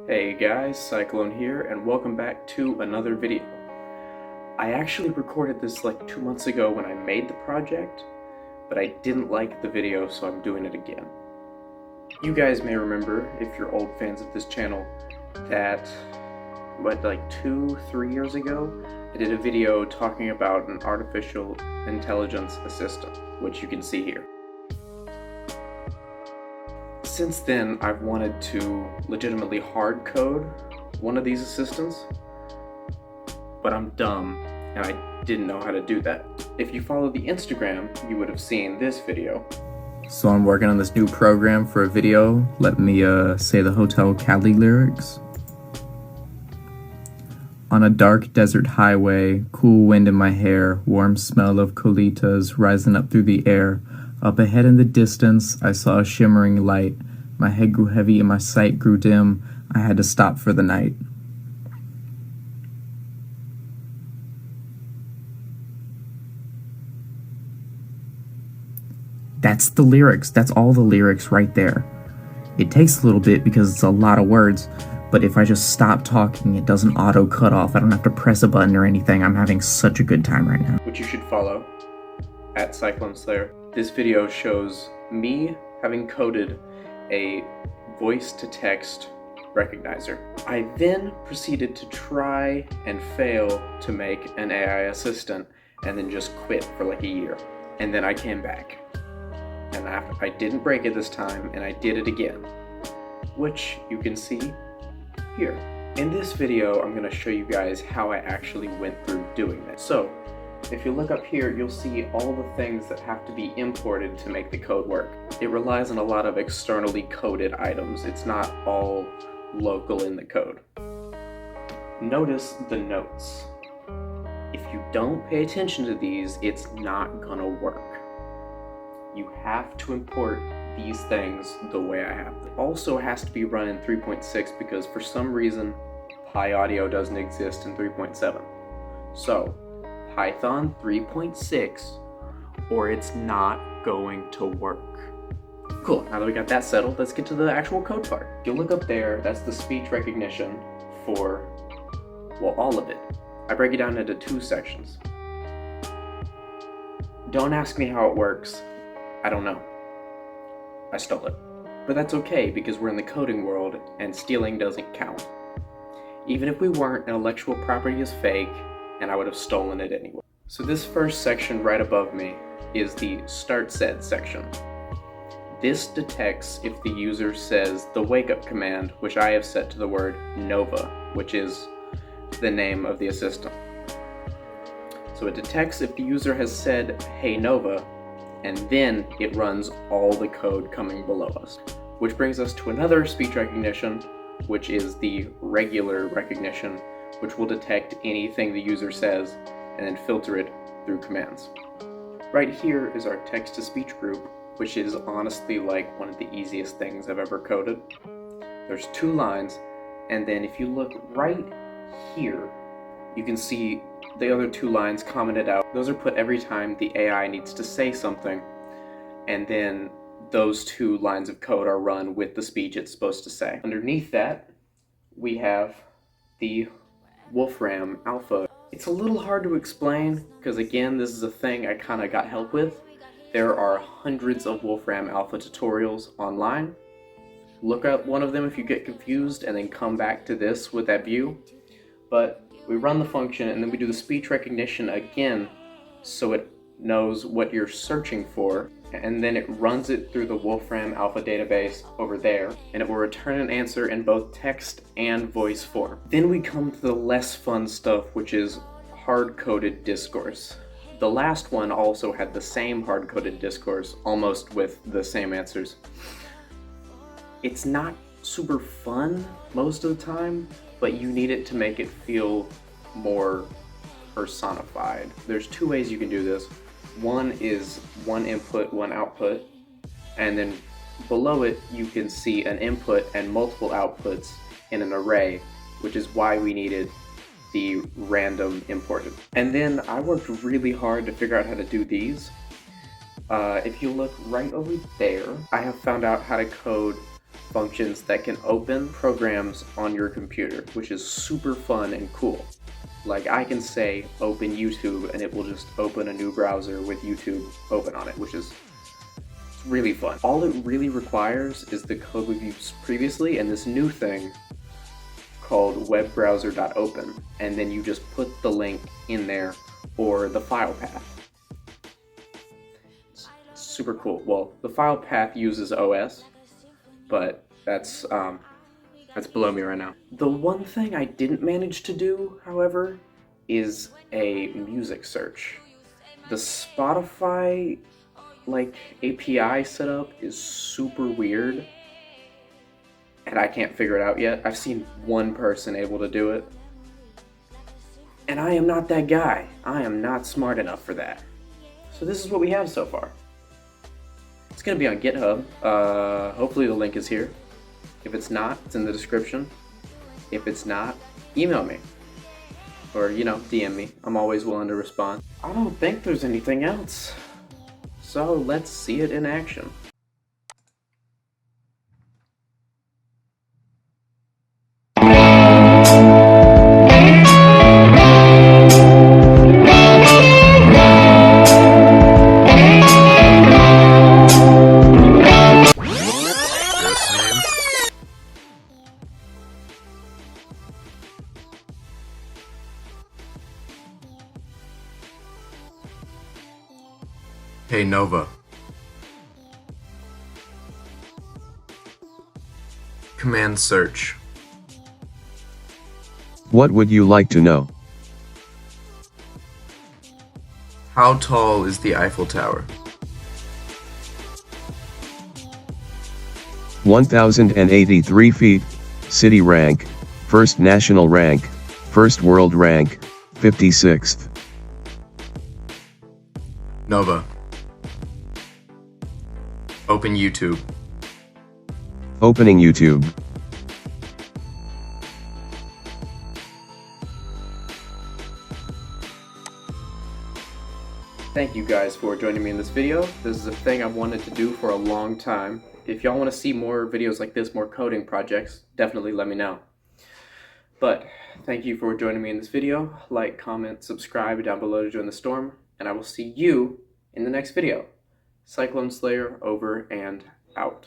Hey guys, Cyclone here, and welcome back to another video. I actually recorded this like 2 months ago when I made the project, but I didn't like the video, so I'm doing it again. You guys may remember, if you're old fans of this channel, that like 2-3 years ago, I did a video talking about an artificial intelligence assistant, which you can see here. Since then, I've wanted to legitimately hard code one of these assistants, but I'm dumb and I didn't know how to do that. If you follow the Instagram, you would have seen this video. So I'm working on this new program for a video. Let me say the Hotel Cali lyrics. On a dark desert highway, cool wind in my hair, warm smell of colitas rising up through the air. Up ahead in the distance, I saw a shimmering light. My head grew heavy and my sight grew dim. I had to stop for the night. That's the lyrics. That's all the lyrics right there. It takes a little bit because it's a lot of words, but if I just stop talking, it doesn't auto cut off. I don't have to press a button or anything. I'm having such a good time right now. Which you should follow, at Cyclone Slayer. This video shows me having coded a voice-to-text recognizer. I then proceeded to try and fail to make an AI assistant and then just quit for like a year. And then I came back. And I didn't break it this time, and I did it again, which you can see here. In this video, I'm going to show you guys how I actually went through doing this. So, if you look up here, you'll see all the things that have to be imported to make the code work. It relies on a lot of externally coded items. It's not all local in the code. Notice the notes. If you don't pay attention to these, it's not gonna work. You have to import these things the way I have them. It also has to be run in 3.6 because for some reason, Pi Audio doesn't exist in 3.7. So, Python 3.6 or it's not going to work. Cool, now that we got that settled, let's get to the actual code part. If you look up there, that's the speech recognition for, well, all of it. I break it down into 2 sections. Don't ask me how it works. I don't know. I stole it. But that's okay because we're in the coding world and stealing doesn't count. Even if we weren't, intellectual property is fake, and I would have stolen it anyway. So this first section right above me is the start set section. This detects if the user says the wake up command, which I have set to the word Nova, which is the name of the assistant. So it detects if the user has said, hey Nova, and then it runs all the code coming below us. Which brings us to another speech recognition, which is the regular recognition, which will detect anything the user says and then filter it through commands. Right here is our text-to-speech group, which is honestly like one of the easiest things I've ever coded. There's 2 lines, and then if you look right here, you can see the other 2 lines commented out. Those are put every time the AI needs to say something, and then those 2 lines of code are run with the speech it's supposed to say. Underneath that, we have the Wolfram Alpha. It's a little hard to explain because again, this is a thing I kind of got help with. There are hundreds of Wolfram Alpha tutorials online. Look up one of them if you get confused and then come back to this with that view. But we run the function and then we do the speech recognition again so it knows what you're searching for, and then it runs it through the Wolfram Alpha database over there, and it will return an answer in both text and voice form. Then we come to the less fun stuff, which is hard-coded discourse. The last one also had the same hard-coded discourse, almost with the same answers. It's not super fun most of the time, but you need it to make it feel more personified. There's 2 ways you can do this. One is 1 input, 1 output, and then below it you can see an input and multiple outputs in an array, which is why we needed the random imported. And then I worked really hard to figure out how to do these. If you look right over there, I have found out how to code functions that can open programs on your computer, which is super fun and cool. Like I can say open YouTube and it will just open a new browser with YouTube open on it, which is really fun. All it really requires is the code we've used previously and this new thing called webbrowser.open, and then you just put the link in there or the file path. It's super cool. Well, the file path uses OS, but that's below me right now. The one thing I didn't manage to do, however, is a music search. The Spotify API setup is super weird, and I can't figure it out yet. I've seen one person able to do it, and I am not that guy. I am not smart enough for that. So this is what we have so far. It's gonna be on GitHub. Hopefully the link is here. If it's not, it's in the description. If it's not, email me. Or, DM me. I'm always willing to respond. I don't think there's anything else. So let's see it in action. Hey Nova. Command search. What would you like to know? How tall is the Eiffel Tower? 1,083 feet, city rank, first national rank, first world rank, 56th. Nova. Open YouTube. Opening YouTube. Thank you guys for joining me in this video. This is a thing I've wanted to do for a long time. If y'all want to see more videos like this, more coding projects, definitely let me know. But thank you for joining me in this video. Like, comment, subscribe down below to join the storm, and I will see you in the next video. Cyclone Slayer over and out.